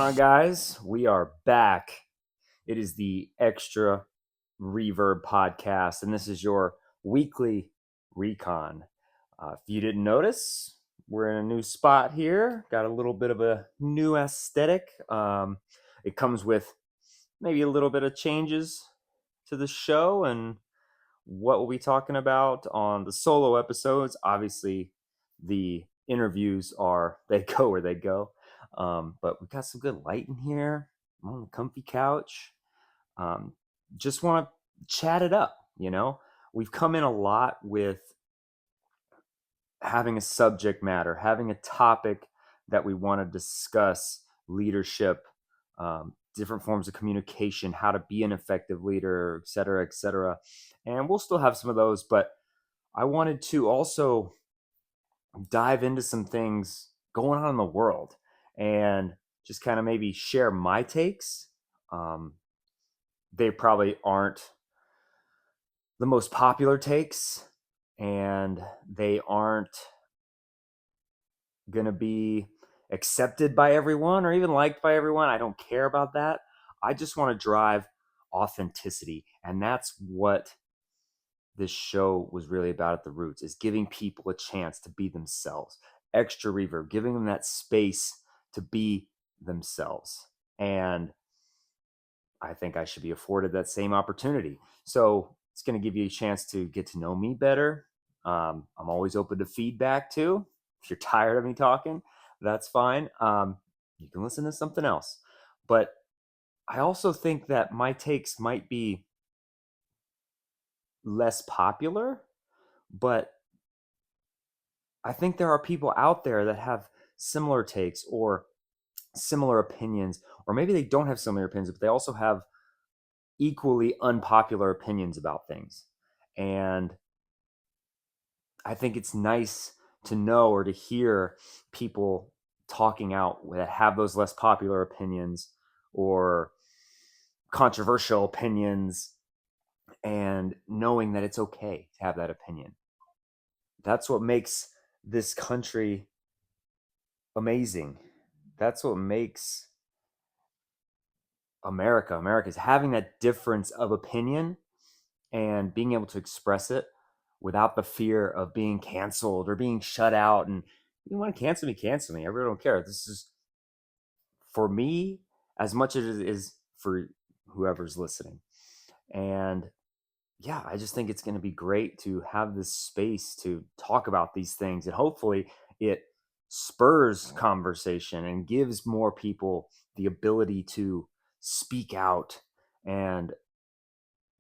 going on, guys? We are back. It is the Extra Reverb podcast, and this is your weekly recon. If you didn't notice, we're in a new spot here. Got a little bit of a new aesthetic. It comes with maybe a little bit of changes to the show and what we'll be talking about on the solo episodes. Obviously, the interviews they go where they go. But we got some good light in here. I'm on the comfy couch. Just want to chat it up. We've come in a lot with having a subject matter, having a topic that we want to discuss, leadership, different forms of communication, how to be an effective leader, et cetera, et cetera. And we'll still have some of those, but I wanted to also dive into some things going on in the world and just kind of maybe share my takes. They probably aren't the most popular takes, and they aren't going to be accepted by everyone or even liked by everyone. I don't care about that. I just want to drive authenticity, and that's what this show was really about at the roots, is giving people a chance to be themselves. Extra Reverb, giving them that space to be themselves. And I think I should be afforded that same opportunity. So it's going to give you a chance to get to know me better. I'm always open to feedback too. If you're tired of me talking, that's fine. You can listen to something else. But I also think that my takes might be less popular, but I think there are people out there that have similar takes or similar opinions, or maybe they don't have similar opinions, but they also have equally unpopular opinions about things. And I think it's nice to know or to hear people talking out that have those less popular opinions or controversial opinions, and knowing that it's okay to have that opinion. That's what makes this country amazing. That's what makes America. America is having that difference of opinion and being able to express it without the fear of being canceled or being shut out. And you want to cancel me, cancel me. I really don't care. This is for me as much as it is for whoever's listening. And yeah, I just think it's going to be great to have this space to talk about these things, and hopefully it spurs conversation and gives more people the ability to speak out and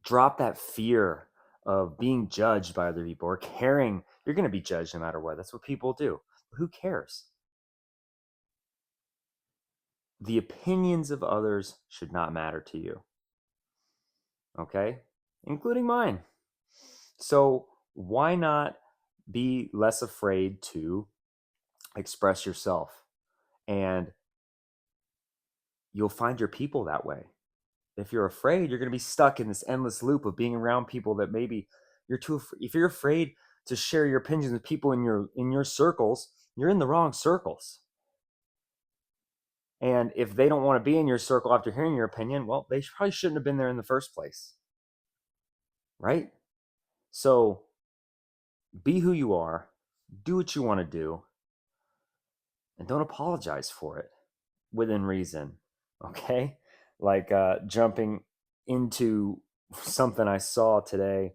drop that fear of being judged by other people or caring. You're going to be judged no matter what. That's what people do. Who cares? The opinions of others should not matter to you. Okay? Including mine. So why not be less afraid to express yourself? And you'll find your people that way. If you're afraid, you're going to be stuck in this endless loop of being around people that maybe you're too. If you're afraid to share your opinions with people in your circles, you're in the wrong circles. And if they don't want to be in your circle after hearing your opinion, well, they probably shouldn't have been there in the first place. Right? So be who you are, do what you want to do, and don't apologize for it within reason. Okay? Like jumping into something I saw today.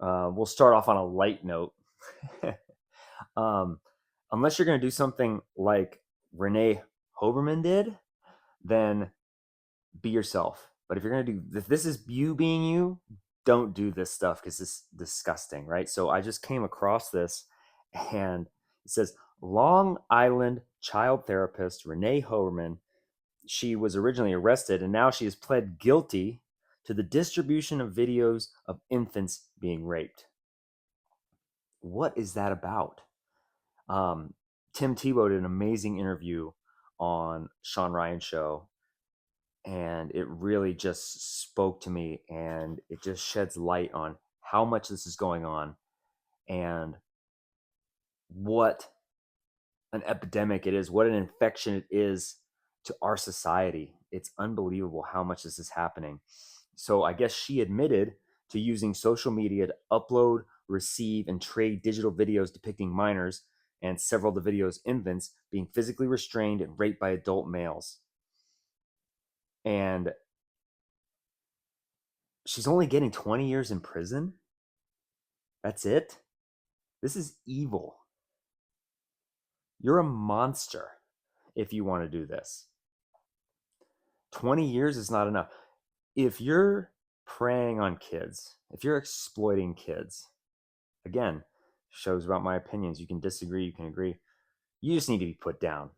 We'll start off on a light note. Unless you're going to do something like Renee Hoberman did, then be yourself. But if you're going to do, if this is you being you, don't do this stuff because it's disgusting, right? So I just came across this, and it says Long Island child therapist Renee Hoberman. She was originally arrested, and now she has pled guilty to the distribution of videos of infants being raped. What is that about? Tim Tebow did an amazing interview on Sean Ryan's show, and it really just spoke to me, and it just sheds light on how much this is going on and what an epidemic it is, what an infection it is to our society. It's unbelievable how much this is happening. So I guess she admitted to using social media to upload, receive, and trade digital videos depicting minors and several of the videos infants being physically restrained and raped by adult males. And she's only getting 20 years in prison. That's it. This is evil. You're a monster if you want to do this. 20 years is not enough. If you're preying on kids, if you're exploiting kids, again, shows about my opinions. You can disagree, you can agree. You just need to be put down.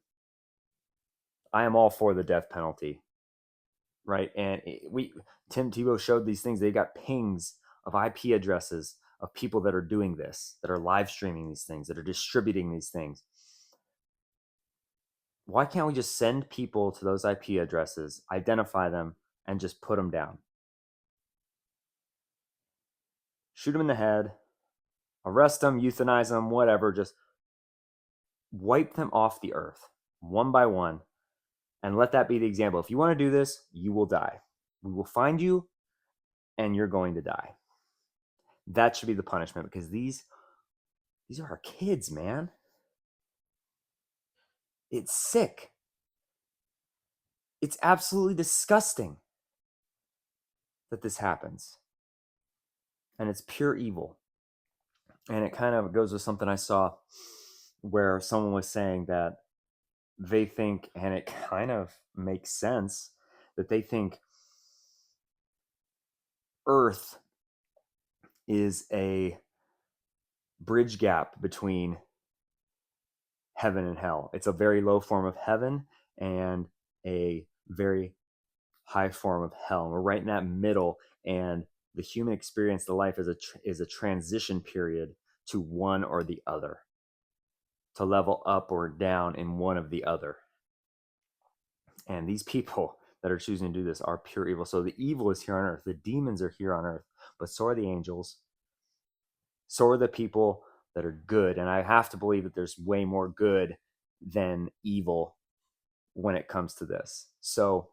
I am all for the death penalty, right? And Tim Tebow showed these things. They got pings of IP addresses of people that are doing this, that are live streaming these things, that are distributing these things. Why can't we just send people to those IP addresses, identify them, and just put them down? Shoot them in the head, arrest them, euthanize them, whatever. Just wipe them off the earth one by one, and let that be the example. If you want to do this, you will die. We will find you, and you're going to die. That should be the punishment, because these are our kids, man. It's sick. It's absolutely disgusting that this happens. And it's pure evil. And it kind of goes with something I saw where someone was saying that they think, and it kind of makes sense, that they think Earth is a bridge gap between heaven and hell. It's a very low form of heaven and a very high form of hell. We're right in that middle, and the human experience, the life is a transition period to one or the other, to level up or down in one of the other. And these people that are choosing to do this are pure evil. So the evil is here on earth. The demons are here on earth, but so are the angels. So are the people that are good. And I have to believe that there's way more good than evil when it comes to this. So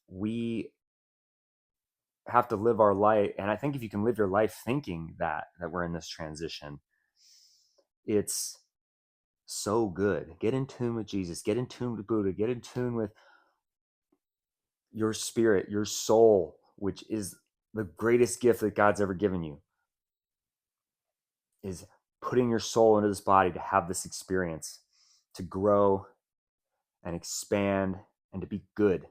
we have to live our life. And I think if you can live your life thinking that we're in this transition, it's so good. Get in tune with Jesus, get in tune with Buddha, get in tune with your spirit, your soul, which is the greatest gift that God's ever given you, is putting your soul into this body to have this experience, to grow and expand and to be good.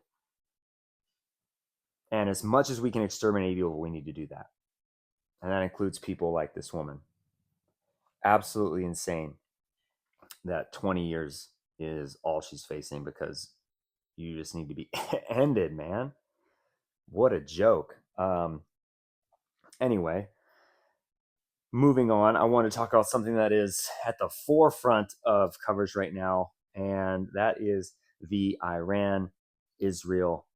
And as much as we can exterminate evil, we need to do that. And that includes people like this woman. Absolutely insane that 20 years is all she's facing, because you just need to be ended, man. What a joke. Anyway, moving on, I want to talk about something that is at the forefront of coverage right now, and that is the Iran-Israel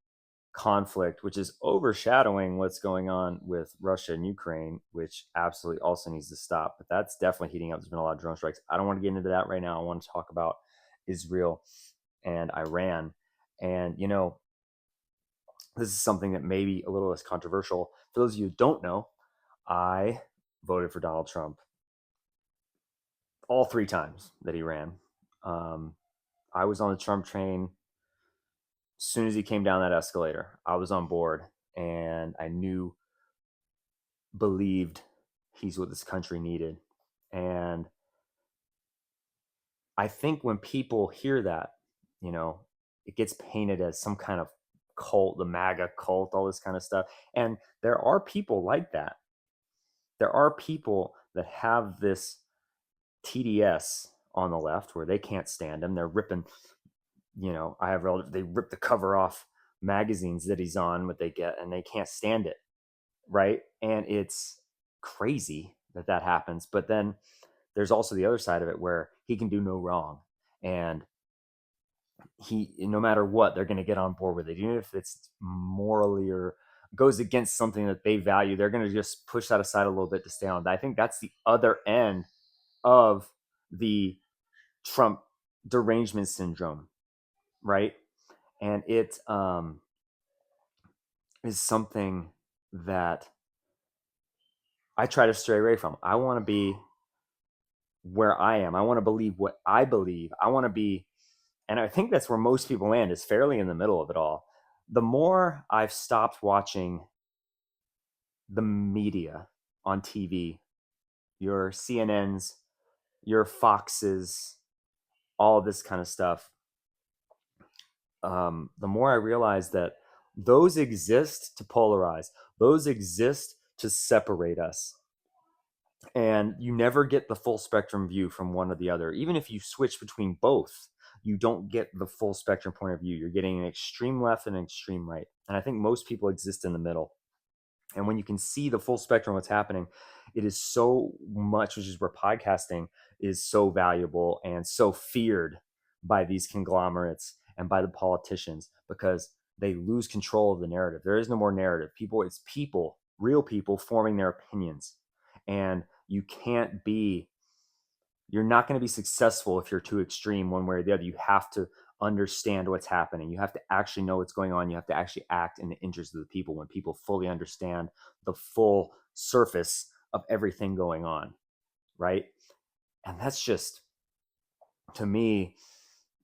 conflict, which is overshadowing what's going on with Russia and Ukraine, which absolutely also needs to stop. But that's definitely heating up. There's been a lot of drone strikes. I don't want to get into that right now. I want to talk about Israel and Iran. And, you know, this is something that may be a little less controversial. For those of you who don't know, I voted for Donald Trump all 3 times that he ran. I was on the Trump train. As soon as he came down that escalator, I was on board, and I believed he's what this country needed. And I think when people hear that, you know, it gets painted as some kind of cult, the MAGA cult, all this kind of stuff. And there are people like that. There are people that have this TDS on the left where they can't stand him. They're ripping, you know, they rip the cover off magazines that he's on, what they get, and they can't stand it. Right. And it's crazy that happens. But then there's also the other side of it where he can do no wrong. And no matter what, they're going to get on board with it. Even if it's morally or goes against something that they value, they're going to just push that aside a little bit to stay on. I think that's the other end of the Trump derangement syndrome, right? And it is something that I try to stray away from. I want to be where I am. I want to believe what I believe. I want to be, and I think that's where most people land, is fairly in the middle of it all. The more I've stopped watching the media on TV, your CNNs, your Foxes, all this kind of stuff, the more I realize that those exist to polarize, those exist to separate us. And you never get the full spectrum view from one or the other. Even if you switch between both, you don't get the full spectrum point of view. You're getting an extreme left and an extreme right. And I think most people exist in the middle. And when you can see the full spectrum of what's happening, it is so much, which is where podcasting is so valuable and so feared by these conglomerates and by the politicians, because they lose control of the narrative. There is no more narrative. It's people, real people forming their opinions. And you're not going to be successful if you're too extreme one way or the other. You have to understand what's happening. You have to actually know what's going on. You have to actually act in the interest of the people when people fully understand the full surface of everything going on, right? And that's just, to me,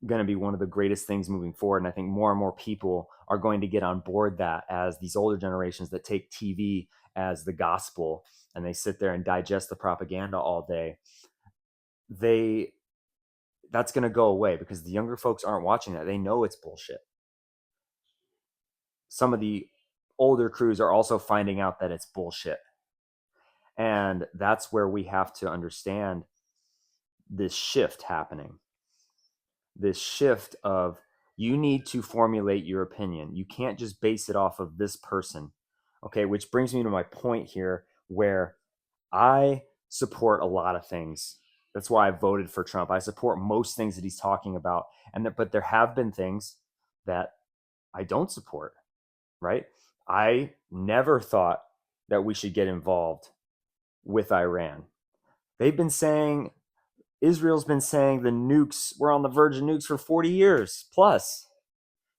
going to be one of the greatest things moving forward. And I think more and more people are going to get on board that, as these older generations that take TV as the gospel and they sit there and digest the propaganda all day, that's going to go away, because the younger folks aren't watching that. They know it's bullshit. Some of the older crews are also finding out that it's bullshit. And that's where we have to understand this shift happening. This shift of, you need to formulate your opinion. You can't just base it off of this person. Okay, which brings me to my point here, where I support a lot of things. That's why I voted for Trump. I support most things that he's talking about, but there have been things that I don't support, right? I never thought that we should get involved with Iran. Israel's been saying we're on the verge of nukes for 40 years plus,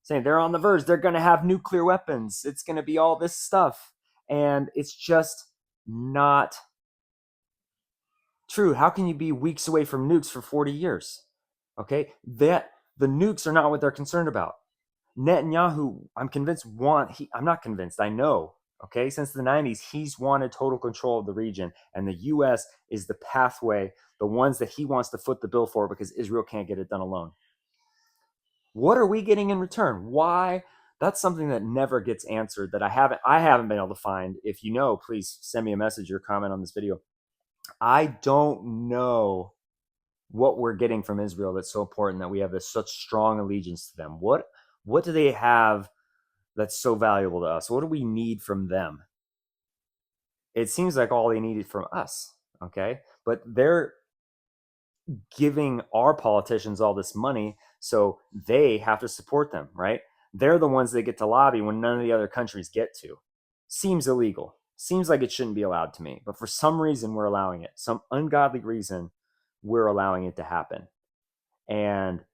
saying they're on the verge, they're going to have nuclear weapons, it's going to be all this stuff. And it's just not true. How can you be weeks away from nukes for 40 years? Okay, that the nukes are not what they're concerned about. Netanyahu, I'm not convinced, I know, okay, since the 90s, he's wanted total control of the region, and the US is the pathway, the ones that he wants to foot the bill for, because Israel can't get it done alone. What are we getting in return? Why? That's something that never gets answered, that I haven't been able to find. If you know, please send me a message or comment on this video. I don't know what we're getting from Israel that's so important that we have such strong allegiance to them. What do they have that's so valuable to us? What do we need from them? It seems like all they needed from us, okay? But they're giving our politicians all this money, so they have to support them, right? They're the ones that get to lobby when none of the other countries get to. Seems illegal. Seems like it shouldn't be allowed to me. But for some reason, we're allowing it. Some ungodly reason, we're allowing it to happen. And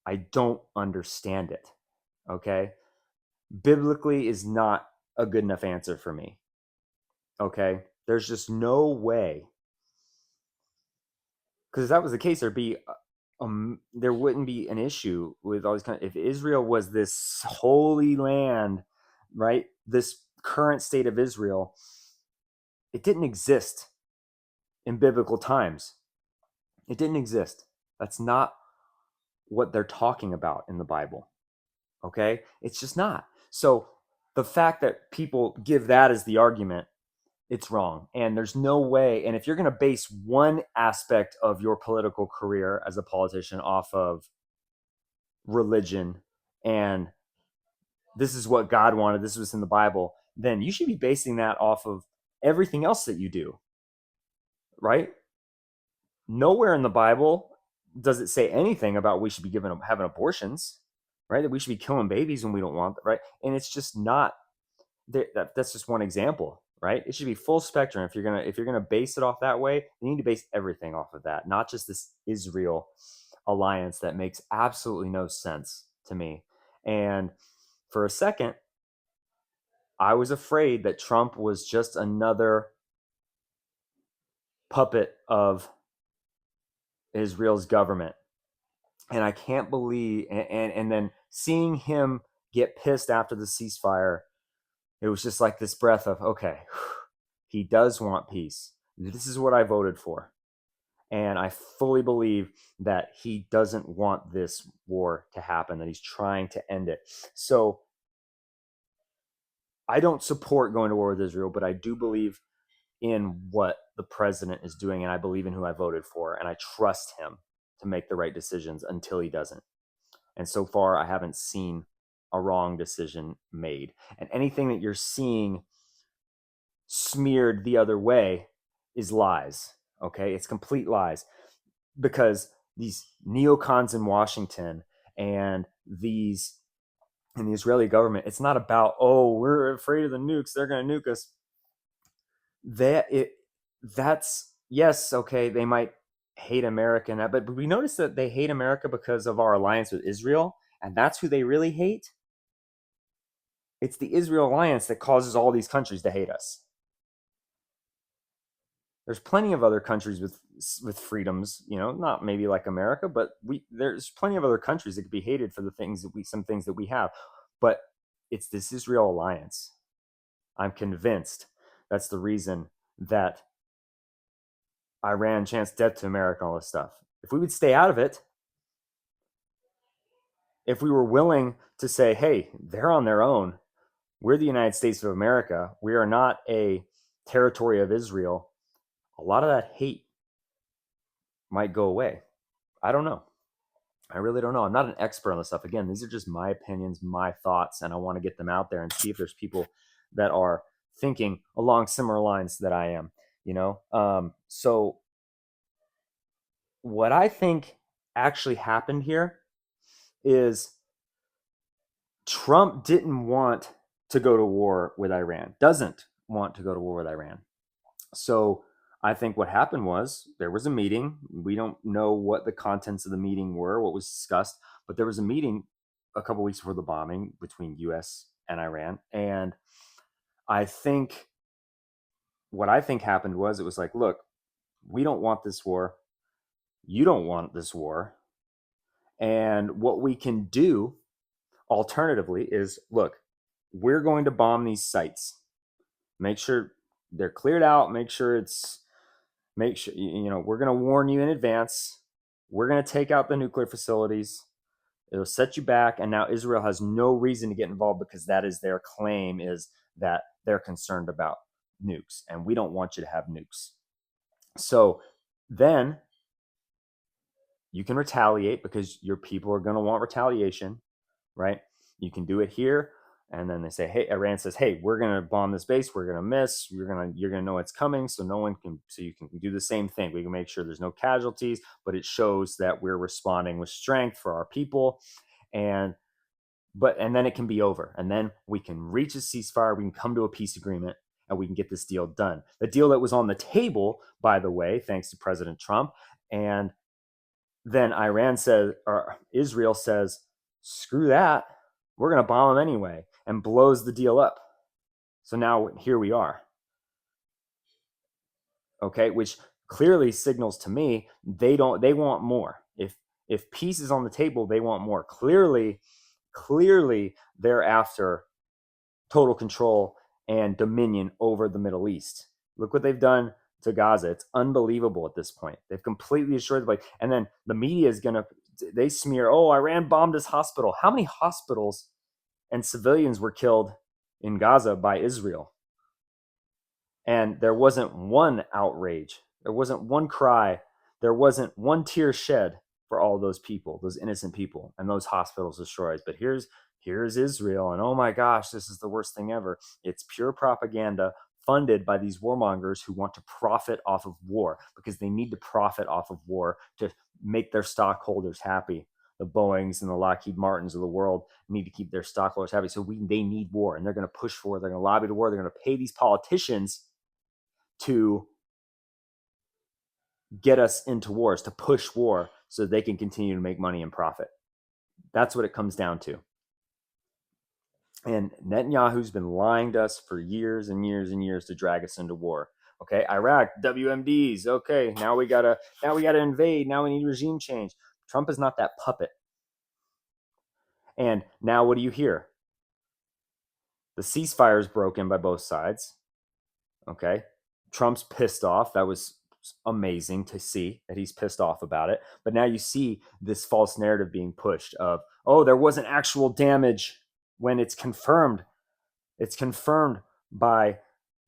I don't understand it, okay? Biblically is not a good enough answer for me, okay? There's just no way. Because if that was the case, there wouldn't be an issue with all these if Israel was this holy land, right? This current state of Israel, it didn't exist in biblical times. It didn't exist. That's not what they're talking about in the Bible. Okay? It's just not. So the fact that people give that as the argument, it's wrong. And there's no way. And if you're going to base one aspect of your political career as a politician off of religion, and this is what God wanted, this was in the Bible, then you should be basing that off of everything else that you do, right? Nowhere in the Bible does it say anything about we should be having abortions, right? That we should be killing babies when we don't want them, right? And it's just not. That's just one example, right? It should be full spectrum. If you're gonna base it off that way, you need to base everything off of that, not just this Israel alliance that makes absolutely no sense to me. And for a second, I was afraid that Trump was just another puppet of Israel's government. And I can't believe, and then seeing him get pissed after the ceasefire, it was just like this breath of, okay, he does want peace. This is what I voted for. And I fully believe that he doesn't want this war to happen, that he's trying to end it. So I don't support going to war with Israel, but I do believe in what the president is doing, and I believe in who I voted for, and I trust him to make the right decisions until he doesn't. And so far, I haven't seen a wrong decision made. And anything that you're seeing smeared the other way is lies. Okay, it's complete lies, because these neocons in Washington and these in the Israeli government, it's not about, oh, we're afraid of the nukes, they're going to nuke us. That's, yes, okay, they might hate America and that, but we notice that they hate America because of our alliance with Israel, and that's who they really hate. It's the Israel alliance that causes all these countries to hate us. There's plenty of other countries with freedoms, not maybe like America, but there's plenty of other countries that could be hated for some things that we have. But it's this Israel alliance. I'm convinced that's the reason that Iran chants death to America, all this stuff. If we would stay out of it, if we were willing to say, hey, they're on their own, we're the United States of America, we are not a territory of Israel, a lot of that hate might go away. I don't know. I really don't know. I'm not an expert on this stuff. Again, these are just my opinions, my thoughts, and I want to get them out there and see if there's people that are thinking along similar lines that I am, So what I think actually happened here is Trump didn't want to go to war with Iran, doesn't want to go to war with Iran. So I think what happened was there was a meeting. We don't know what the contents of the meeting were, what was discussed, but there was a meeting a couple weeks before the bombing between US and Iran. And I think what I think happened was it was like, look, we don't want this war. You don't want this war. And what we can do alternatively is, look, we're going to bomb these sites. Make sure they're cleared out. Make sure we're going to warn you in advance. We're going to take out the nuclear facilities. It'll set you back. And now Israel has no reason to get involved because that is their claim, is that they're concerned about nukes. And we don't want you to have nukes. So then you can retaliate because your people are going to want retaliation, right? You can do it here. And then they say, hey, Iran says, hey, we're going to bomb this base. We're going to miss. You're going to know it's coming. So you can do the same thing. We can make sure there's no casualties, but it shows that we're responding with strength for our people. And then it can be over. And then we can reach a ceasefire. We can come to a peace agreement and we can get this deal done. The deal that was on the table, by the way, thanks to President Trump. And then Israel says, screw that. We're going to bomb them anyway, and blows the deal up. So now here we are. Okay, which clearly signals to me they want more. If peace is on the table, they want more. Clearly they're after total control and dominion over the Middle East. Look what they've done to Gaza. It's unbelievable at this point. They've completely destroyed the place. And then the media is they smear, oh, Iran bombed this hospital. How many hospitals and civilians were killed in Gaza by Israel? And there wasn't one outrage. There wasn't one cry. There wasn't one tear shed for all those people, those innocent people, and those hospitals destroyed. But here's Israel, and oh my gosh, this is the worst thing ever. It's pure propaganda funded by these warmongers who want to profit off of war, because they need to profit off of war to make their stockholders happy. The Boeings and the Lockheed Martins of the world need to keep their stockholders happy. So they need war, and they're going to push for it. They're going to lobby the war. They're going to pay these politicians to get us into wars, to push war so they can continue to make money and profit. That's what it comes down to. And Netanyahu's been lying to us for years and years and years to drag us into war. Okay, Iraq, WMDs. Okay, now we gotta invade. Now we need regime change. Trump is not that puppet. And now what do you hear? The ceasefire is broken by both sides. Okay, Trump's pissed off. That was amazing to see that he's pissed off about it. But now you see this false narrative being pushed of, oh, there wasn't actual damage, when it's confirmed. It's confirmed by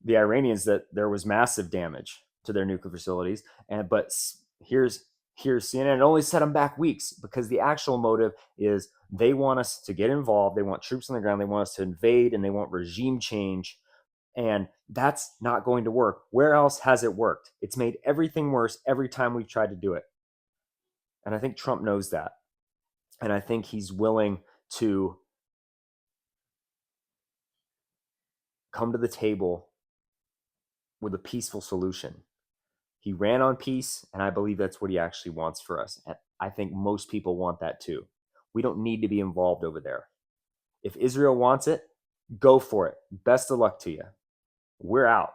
the Iranians that there was massive damage to their nuclear facilities. But here's CNN. It only set them back weeks, because the actual motive is they want us to get involved. They want troops on the ground. They want us to invade, and they want regime change. And that's not going to work. Where else has it worked? It's made everything worse every time we've tried to do it. And I think Trump knows that. And I think he's willing to come to the table with a peaceful solution. He ran on peace, and I believe that's what he actually wants for us. And I think most people want that too. We don't need to be involved over there. If Israel wants it, go for it. Best of luck to you. We're out.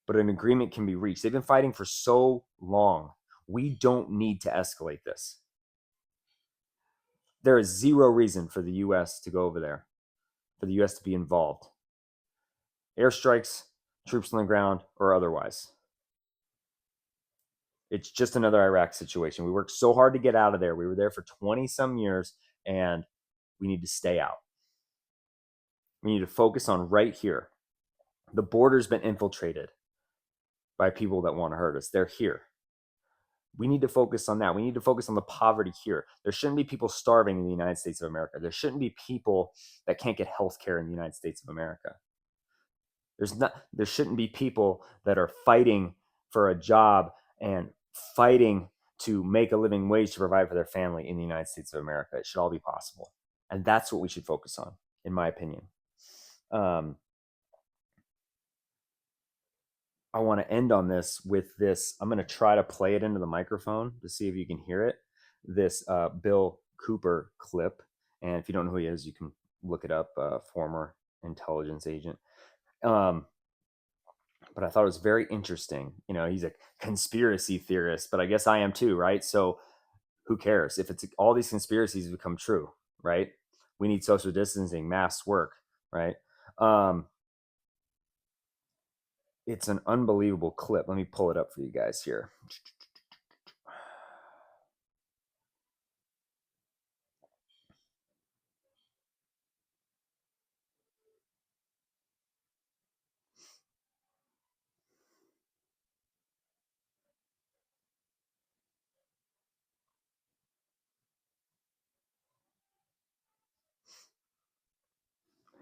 But an agreement can be reached. They've been fighting for so long. We don't need to escalate this. There is zero reason for the U.S. to go over there, for the U.S. to be involved. Airstrikes, troops on the ground, or otherwise. It's just another Iraq situation. We worked so hard to get out of there. We were there for 20 some years, and we need to stay out. We need to focus on right here. The border's been infiltrated by people that want to hurt us. They're here. We need to focus on that. We need to focus on the poverty here. There shouldn't be people starving in the United States of America. There shouldn't be people that can't get health care in the United States of America. There shouldn't be people that are fighting for a job and fighting to make a living wage to provide for their family in the United States of America. It should all be possible. And that's what we should focus on, in my opinion. I want to end on this with this. I'm going to try to play it into the microphone to see if you can hear it. This Bill Cooper clip. And if you don't know who he is, you can look it up, former intelligence agent. But I thought it was very interesting. You know, he's a conspiracy theorist, but I guess I am too, right? So who cares if it's all these conspiracies become true, right? We need social distancing, masks work, right? It's an unbelievable clip. Let me pull it up for you guys here.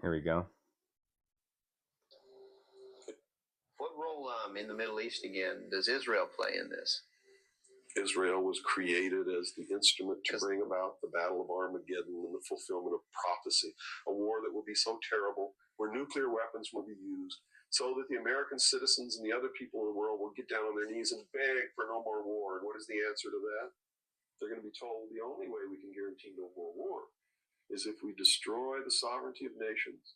Here we go. What role in the Middle East again does Israel play in this? Israel was created as the instrument to bring about the Battle of Armageddon and the fulfillment of prophecy, a war that will be so terrible, where nuclear weapons will be used, so that the American citizens and the other people in the world will get down on their knees and beg for no more war. And what is the answer to that? They're going to be told the only way we can guarantee no more war is if we destroy the sovereignty of nations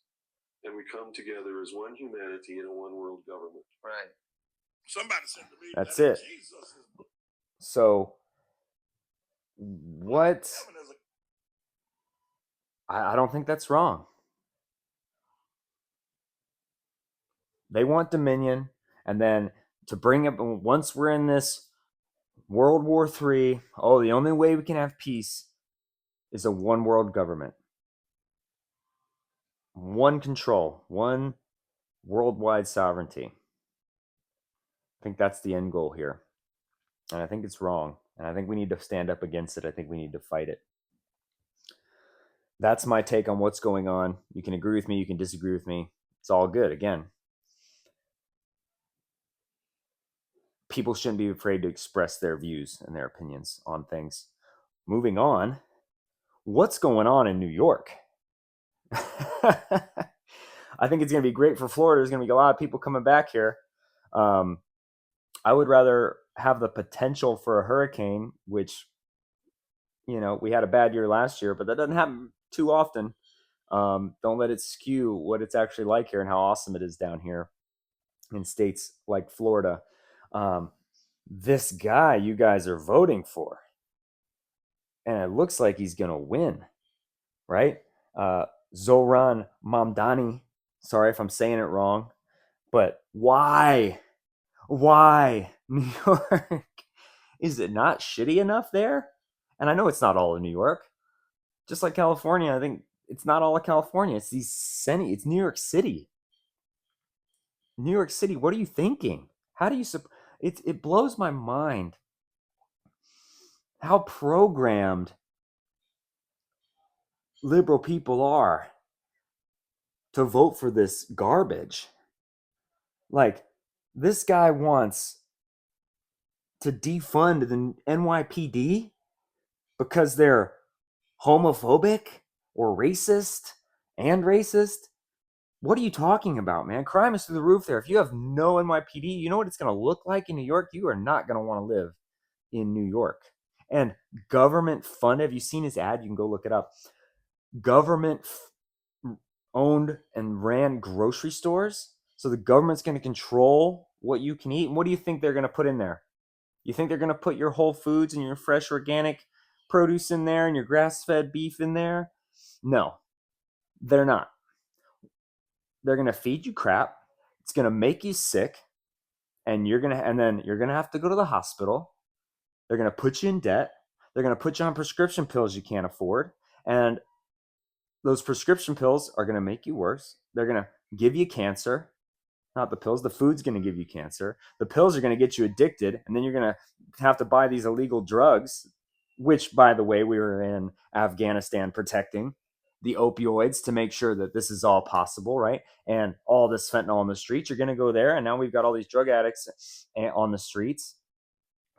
and we come together as one humanity in a one world government. Right. Somebody said to me, that's it. Jesus is... So what? I don't think that's wrong. They want dominion, and then to bring up, once we're in this World War III, oh, the only way we can have peace is a one world government. One control, one worldwide sovereignty. I think that's the end goal here. And I think it's wrong. And I think we need to stand up against it. I think we need to fight it. That's my take on what's going on. You can agree with me. You can disagree with me. It's all good. Again, people shouldn't be afraid to express their views and their opinions on things. Moving on, what's going on in New York? I think it's going to be great for Florida. There's going to be a lot of people coming back here. I would rather have the potential for a hurricane, which, you know, we had a bad year last year, but that doesn't happen too often. Don't let it skew what it's actually like here and how awesome it is down here in states like Florida. This guy you guys are voting for, and it looks like he's going to win, right? Zohran Mamdani. Sorry if I'm saying it wrong, but why? Why New York? Is it not shitty enough there? And I know it's not all of New York. Just like California, I think it's not all of California. It's it's New York City. New York City, what are you thinking? How do you it blows my mind how programmed liberal people are to vote for this garbage. Like, this guy wants to defund the NYPD because they're homophobic or racist and racist. What are you talking about, man? Crime is through the roof there. If you have no NYPD, you know what it's going to look like in New York? You are not going to want to live in New York. And government funded, have you seen his ad? You can go look it up. Government owned and ran grocery stores. So the government's going to control what you can eat. And what do you think they're going to put in there? You think they're going to put your Whole Foods and your fresh organic produce in there and your grass-fed beef in there? No, they're not. They're going to feed you crap. It's going to make you sick, and then you're going to have to go to the hospital. They're going to put you in debt. They're going to put you on prescription pills you can't afford, and those prescription pills are going to make you worse. They're going to give you cancer. Not the pills. The food's going to give you cancer. The pills are going to get you addicted, and then you're going to have to buy these illegal drugs, which, by the way, we were in Afghanistan protecting the opioids to make sure that this is all possible, right? And all this fentanyl on the streets, you're going to go there, and now we've got all these drug addicts on the streets.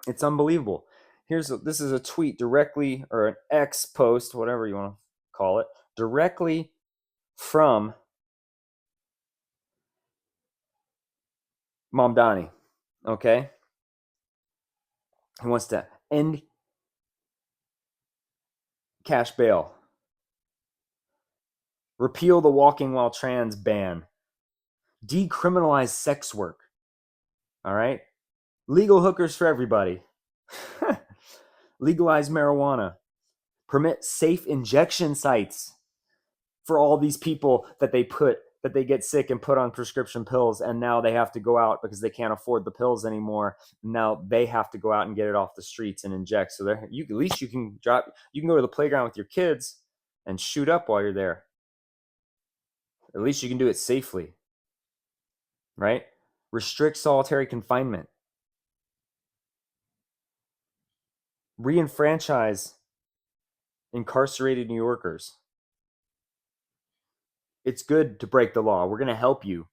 It's unbelievable. This is a tweet directly, or an X post, whatever you want to call it, directly from Mamdani. Okay, he wants to end cash bail, repeal the walking while trans ban, decriminalize sex work. All right, legal hookers for everybody. Legalize marijuana. Permit safe injection sites for all these people that they get sick and put on prescription pills, and now they have to go out because they can't afford the pills anymore. Now they have to go out and get it off the streets and inject. So at least you can go to the playground with your kids and shoot up while you're there. At least you can do it safely, right? Restrict solitary confinement. Re-enfranchise incarcerated New Yorkers. It's good to break the law. We're going to help you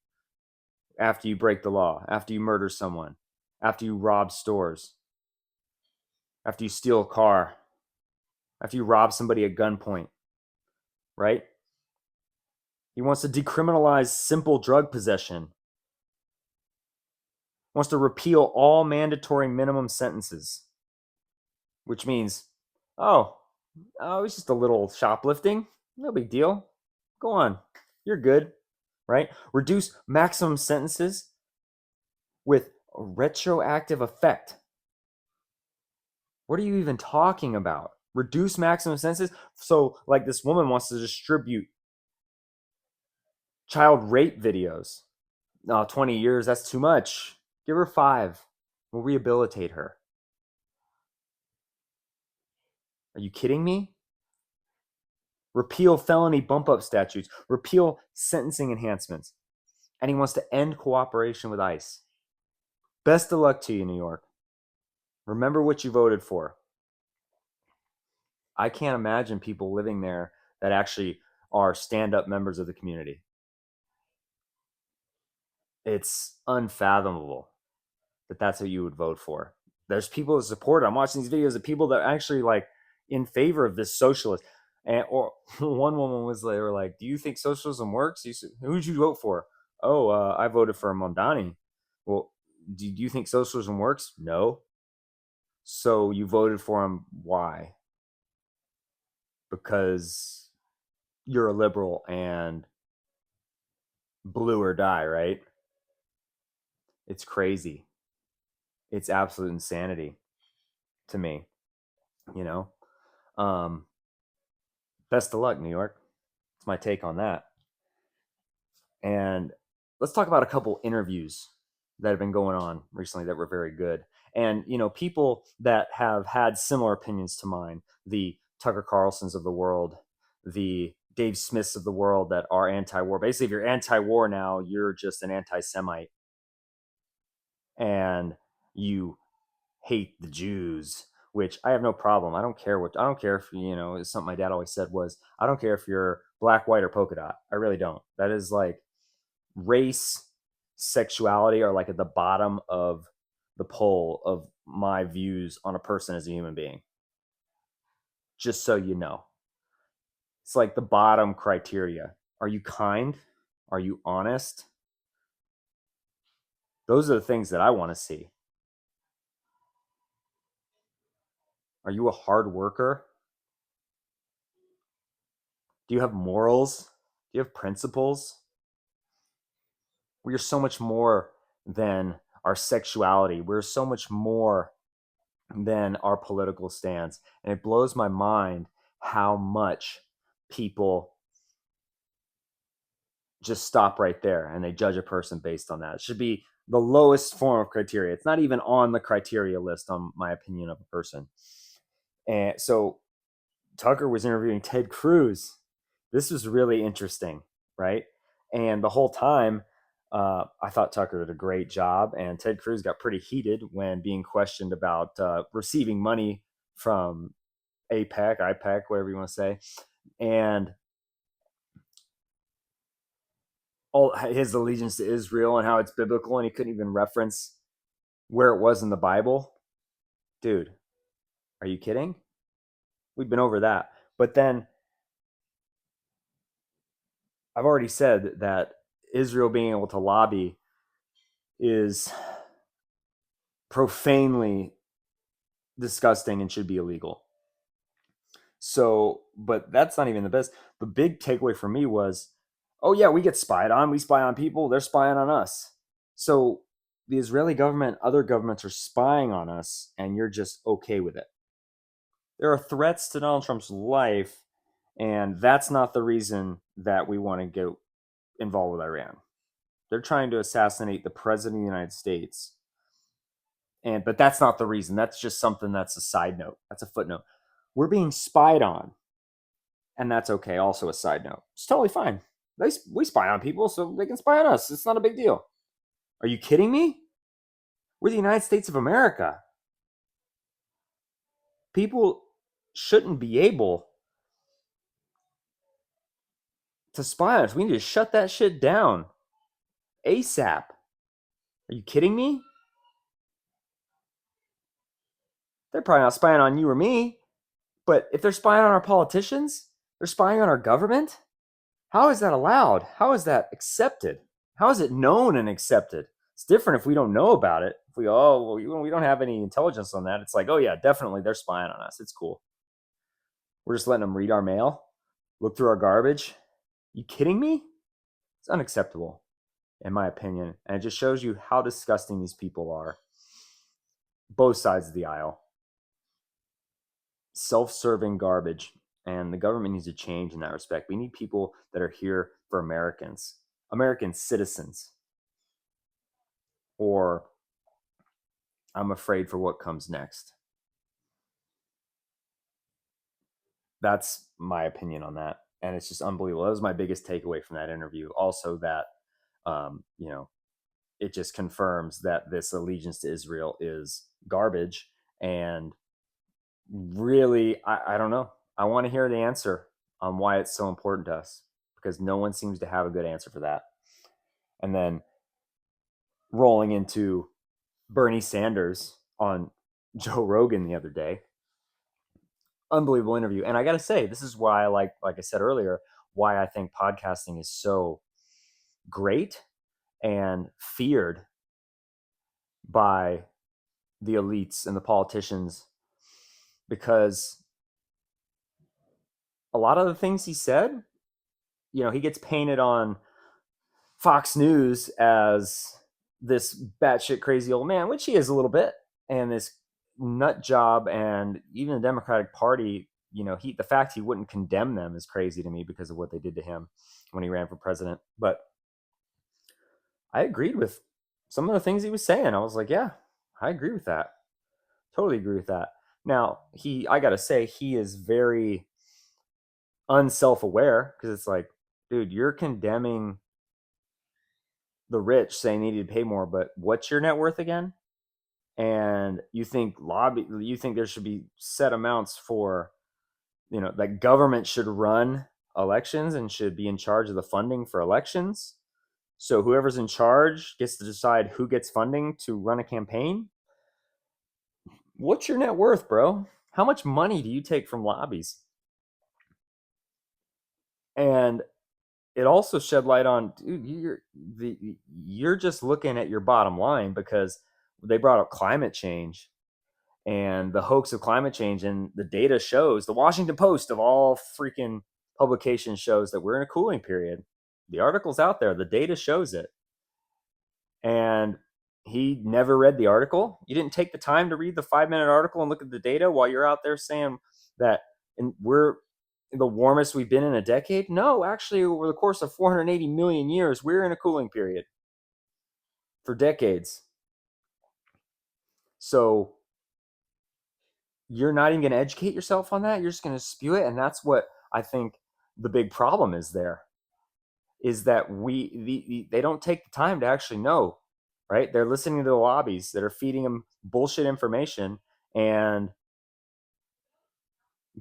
after you break the law, after you murder someone, after you rob stores, after you steal a car, after you rob somebody at gunpoint, right? He wants to decriminalize simple drug possession. He wants to repeal all mandatory minimum sentences, which means, it's just a little shoplifting. No big deal. Go on. You're good, right? Reduce maximum sentences with a retroactive effect. What are you even talking about? Reduce maximum sentences? So, like, this woman wants to distribute child rape videos. No, 20 years, that's too much. Give her 5. We'll rehabilitate her. Are you kidding me? Repeal felony bump up statutes. Repeal sentencing enhancements. And he wants to end cooperation with ICE. Best of luck to you, New York. Remember what you voted for. I can't imagine people living there that actually are stand-up members of the community. It's unfathomable that that's what you would vote for. There's people that support it. I'm watching these videos of people that are actually like in favor of this socialist. Or one woman was they were like, "Do you think socialism works?" Who'd you vote for? Oh, I voted for Mamdani. Well, do you think socialism works? No. So you voted for him. Why? Because you're a liberal and blue or die, right? It's crazy. It's absolute insanity to me, you know? Best of luck, New York. That's my take on that. And let's talk about a couple interviews that have been going on recently that were very good. And, people that have had similar opinions to mine, the Tucker Carlsons of the world, the Dave Smiths of the world that are anti-war. Basically, if you're anti-war now, you're just an anti-Semite. And you hate the Jews, which I have no problem. I don't care if, something my dad always said was, I don't care if you're black, white, or polka dot. I really don't. That is like race, sexuality are like at the bottom of the pole of my views on a person as a human being. Just so you know. It's like the bottom criteria. Are you kind? Are you honest? Those are the things that I want to see. Are you a hard worker? Do you have morals? Do you have principles? We are so much more than our sexuality. We're so much more than our political stance. And it blows my mind how much people just stop right there and they judge a person based on that. It should be the lowest form of criteria. It's not even on the criteria list on my opinion of a person. And so Tucker was interviewing Ted Cruz. This was really interesting, right? And the whole time, I thought Tucker did a great job, and Ted Cruz got pretty heated when being questioned about receiving money from IPAC, whatever you want to say, and all his allegiance to Israel and how it's biblical, and he couldn't even reference where it was in the Bible. Dude, are you kidding? We've been over that. But then I've already said that Israel being able to lobby is profanely disgusting and should be illegal. So, but that's not even the best. The big takeaway for me was, oh yeah, we get spied on. We spy on people. They're spying on us. So the Israeli government, other governments are spying on us, and you're just okay with it. There are threats to Donald Trump's life, and that's not the reason that we want to get involved with Iran. They're trying to assassinate the president of the United States. But that's not the reason. That's just something that's a side note. That's a footnote. We're being spied on, and that's okay. Also a side note. It's totally fine. We spy on people, so they can spy on us. It's not a big deal. Are you kidding me? We're the United States of America. People shouldn't be able to spy on us. We need to shut that shit down ASAP. Are you kidding me? They're probably not spying on you or me, but if they're spying on our politicians, they're spying on our government. How is that allowed? How is that accepted? How is it known and accepted? It's different if we don't know about it. If we we don't have any intelligence on that. It's like, oh yeah, definitely they're spying on us. It's cool. We're just letting them read our mail, look through our garbage. You kidding me? It's unacceptable, in my opinion. And it just shows you how disgusting these people are. Both sides of the aisle. Self-serving garbage. And the government needs to change in that respect. We need people that are here for Americans, American citizens. Or I'm afraid for what comes next. That's my opinion on that. And it's just unbelievable. That was my biggest takeaway from that interview. Also that, it just confirms that this allegiance to Israel is garbage. And really, I don't know. I want to hear the answer on why it's so important to us, because no one seems to have a good answer for that. And then rolling into Bernie Sanders on Joe Rogan the other day. Unbelievable interview. And I got to say, this is why I like I said earlier, why I think podcasting is so great and feared by the elites and the politicians, because a lot of the things he said he gets painted on Fox News as this batshit crazy old man, which he is a little bit, and this nut job, and even the Democratic Party, the fact he wouldn't condemn them is crazy to me because of what they did to him when he ran for president. But I agreed with some of the things he was saying. I was like, yeah, I agree with that. Totally agree with that. Now, I got to say, he is very unself-aware, because it's like, dude, you're condemning the rich, saying they need to pay more, but what's your net worth again? And you think there should be set amounts for, that government should run elections and should be in charge of the funding for elections. So whoever's in charge gets to decide who gets funding to run a campaign. What's your net worth, bro? How much money do you take from lobbies? And it also shed light on, dude, you're just looking at your bottom line, because they brought up climate change and the hoax of climate change, and the data shows, the Washington Post of all freaking publications shows that we're in a cooling period. The article's out there, the data shows it. And he never read the article. You didn't take the time to read the 5-minute article and look at the data while you're out there saying that we're the warmest we've been in a decade. No, actually, over the course of 480 million years, we're in a cooling period for decades. So you're not even going to educate yourself on that. You're just going to spew it. And that's what I think the big problem is there, is that they don't take the time to actually know, right? They're listening to the lobbies that are feeding them bullshit information and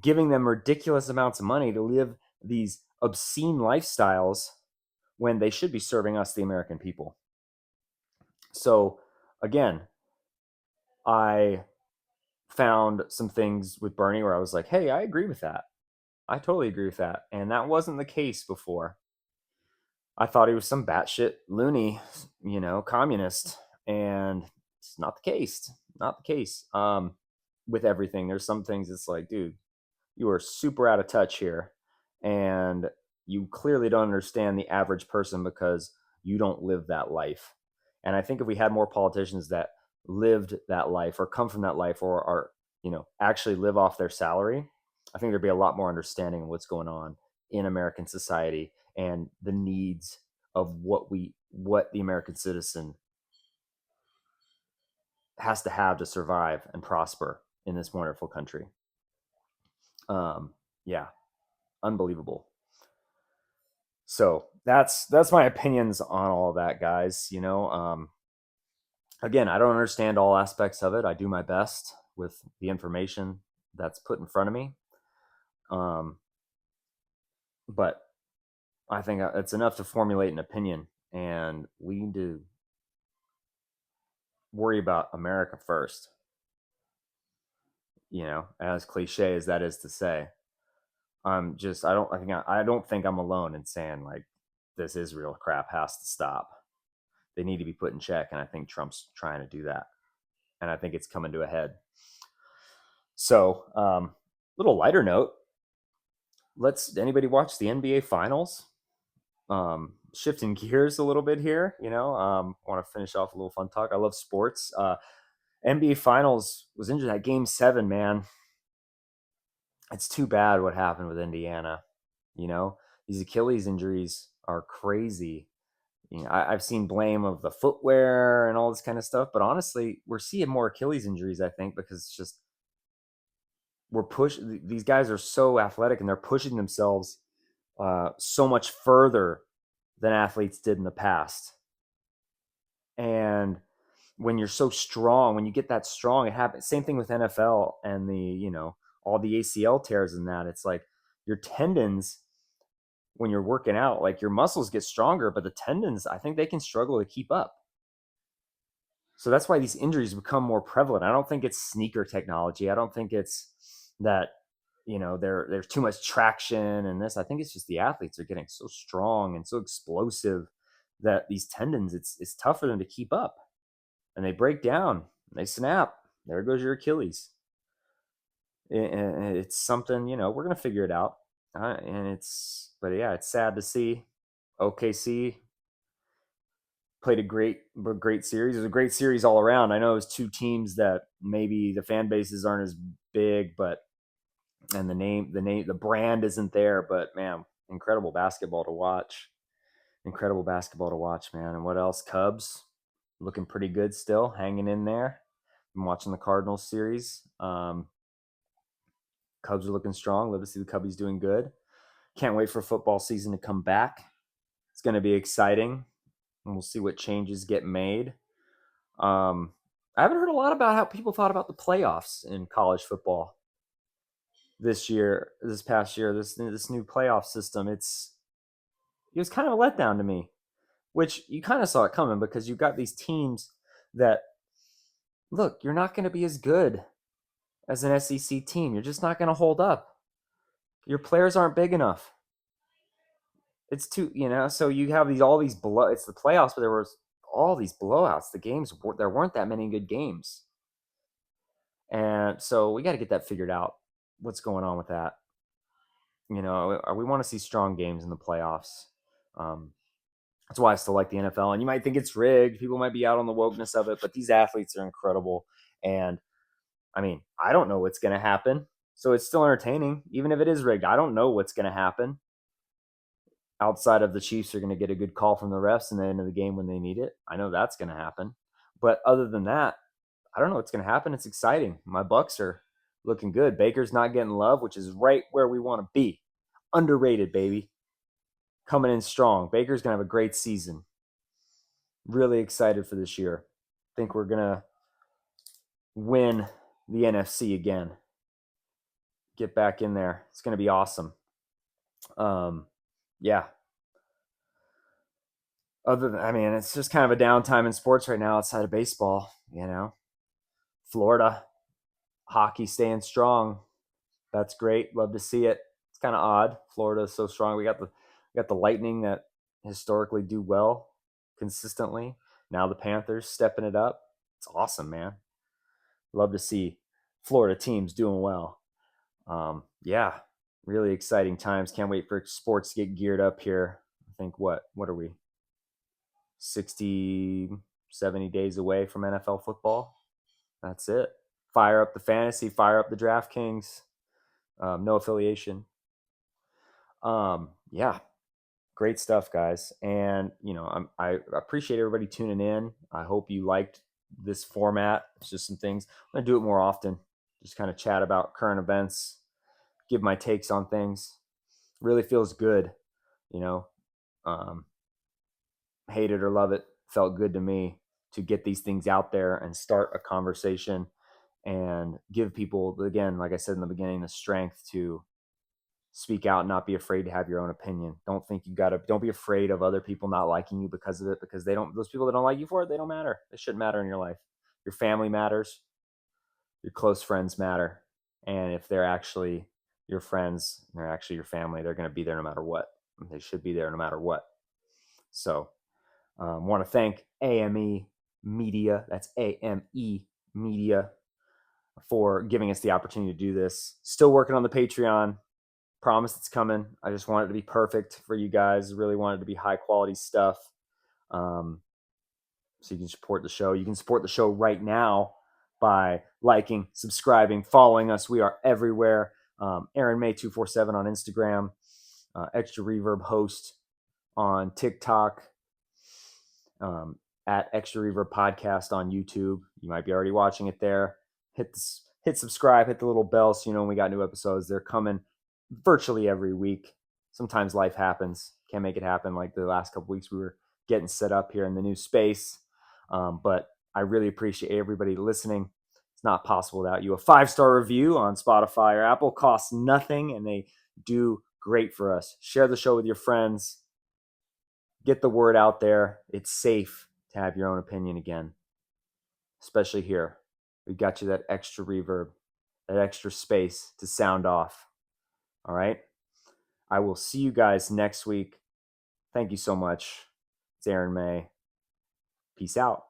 giving them ridiculous amounts of money to live these obscene lifestyles when they should be serving us, the American people. So again, I found some things with Bernie where I was like, hey, I agree with that. I totally agree with that. And that wasn't the case before. I thought he was some batshit loony, communist. And it's not the case. Not the case. With everything, there's some things it's like, dude, you are super out of touch here. And you clearly don't understand the average person because you don't live that life. And I think if we had more politicians that lived that life or come from that life or are, actually live off their salary, I think there'd be a lot more understanding of what's going on in American society and the needs of what the American citizen has to have to survive and prosper in this wonderful country. Yeah, unbelievable. So that's my opinions on all of that, guys. Again, I don't understand all aspects of it. I do my best with the information that's put in front of me. But I think it's enough to formulate an opinion, and we need to worry about America first. As cliche as that is to say, I don't think I'm alone in saying, like, this Israel crap has to stop. They need to be put in check, and I think Trump's trying to do that, and I think it's coming to a head. So, little lighter note. Anybody watch the NBA Finals? Shifting gears a little bit here, want to finish off a little fun talk. I love sports. NBA Finals was injured at Game 7, man. It's too bad what happened with Indiana. These Achilles injuries are crazy. I've seen blame of the footwear and all this kind of stuff, but honestly, we're seeing more Achilles injuries, I think, because it's just these guys are so athletic and they're pushing themselves so much further than athletes did in the past. And when you're so strong, when you get that strong, it happens. Same thing with NFL and all the ACL tears and that. It's like your tendons, when you're working out, like your muscles get stronger, but the tendons, I think they can struggle to keep up. So that's why these injuries become more prevalent. I don't think it's sneaker technology. I don't think it's that, there's too much traction and this. I think it's just the athletes are getting so strong and so explosive that these tendons, it's tough for them to keep up. And they break down, they snap. There goes your Achilles. It's something, we're going to figure it out. But yeah, it's sad to see. OKC played a great series. It was a great series all around. I know it was two teams that maybe the fan bases aren't as big, but and the brand isn't there, but man, incredible basketball to watch. Incredible basketball to watch, man. And what else? Cubs looking pretty good still, hanging in there. I'm watching the Cardinals series. Cubs are looking strong. Love to see the Cubbies doing good. Can't wait for football season to come back. It's going to be exciting, and we'll see what changes get made. I haven't heard a lot about how people thought about the playoffs in college football this past year. This new playoff system. It was kind of a letdown to me, which you kind of saw it coming because you've got these teams that look, you're not going to be as good as an SEC team. You're just not going to hold up. Your players aren't big enough. It's too, so you have it's the playoffs, but there was all these blowouts. There weren't that many good games. And so we got to get that figured out. What's going on with that? We want to see strong games in the playoffs. That's why I still like the NFL. And you might think it's rigged. People might be out on the wokeness of it, but these athletes are incredible. And I mean, I don't know what's going to happen. So it's still entertaining, even if it is rigged. I don't know what's going to happen. Outside of the Chiefs are going to get a good call from the refs in the end of the game when they need it. I know that's going to happen. But other than that, I don't know what's going to happen. It's exciting. My Bucks are looking good. Baker's not getting love, which is right where we want to be. Underrated, baby. Coming in strong. Baker's going to have a great season. Really excited for this year. Think we're going to win the NFC again. Get back in there. It's going to be awesome. Yeah. It's just kind of a downtime in sports right now outside of baseball, Florida, hockey staying strong. That's great. Love to see it. It's kind of odd. Florida is so strong. We got the Lightning that historically do well consistently. Now the Panthers stepping it up. It's awesome, man. Love to see Florida teams doing well. Yeah, really exciting times. Can't wait for sports to get geared up here. I think what are we? 60, 70 days away from NFL football. That's it. Fire up the fantasy, fire up the DraftKings. No affiliation. Yeah, great stuff, guys. And I appreciate everybody tuning in. I hope you liked this format. It's just some things. I'm gonna do it more often. Just kind of chat about current events, give my takes on things. Really feels good, hate it or love it, felt good to me to get these things out there and start a conversation and give people, again, like I said in the beginning, the strength to speak out and not be afraid to have your own opinion. Don't be afraid of other people not liking you because of it, because those people that don't like you for it, they don't matter. They shouldn't matter in your life. Your family matters. Your close friends matter. And if they're actually your friends, they're actually your family, they're going to be there no matter what. They should be there no matter what. So want to thank AME Media, that's AME Media, for giving us the opportunity to do this. Still working on the Patreon. Promise it's coming. I just want it to be perfect for you guys. Really want it to be high quality stuff. So you can support the show. You can support the show right now by liking, subscribing, following us. We are everywhere. Aaron May 247 on Instagram, Extra Reverb host on TikTok, at Extra Reverb Podcast on YouTube. You might be already watching it there. Hit subscribe, hit the little bell so you know when we got new episodes. They're coming virtually every week. Sometimes life happens. Can't make it happen. Like the last couple weeks, we were getting set up here in the new space. But I really appreciate everybody listening. It's not possible without you. A 5-star review on Spotify or Apple costs nothing, and they do great for us. Share the show with your friends. Get the word out there. It's safe to have your own opinion again, especially here. We got you that extra reverb, that extra space to sound off. All right. I will see you guys next week. Thank you so much. It's Aaron May. Peace out.